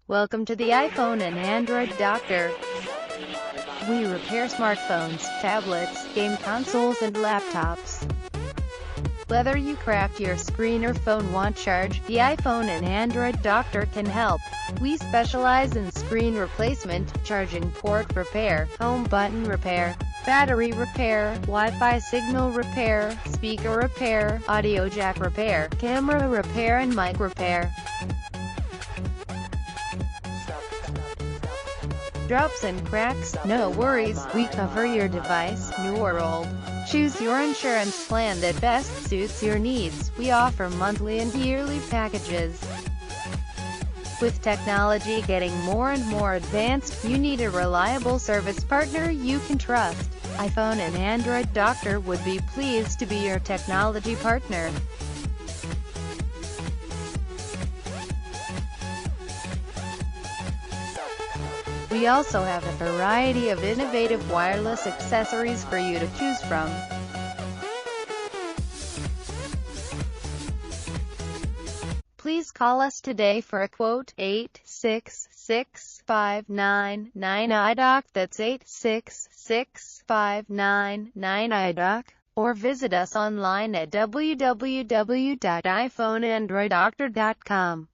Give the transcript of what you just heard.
Welcome to the iPhone and Android Doctor. We repair smartphones, tablets, game consoles and laptops. Whether you craft your screen or phone want charge, the iPhone and Android Doctor can help. We specialize in screen replacement, charging port repair, home button repair, battery repair, Wi-Fi signal repair, speaker repair, audio jack repair, camera repair and mic repair. Drops and cracks? No worries, we cover your device, new or old. Choose your insurance plan that best suits your needs. We offer monthly and yearly packages. With technology getting more and more advanced, you need a reliable service partner you can trust. iPhone and Android Doctor would be pleased to be your technology partner. We also have a variety of innovative wireless accessories for you to choose from. Please call us today for a quote, 866-599-iDoc, that's 866-599-iDoc, or visit us online at www.iphoneandroiddoctor.com.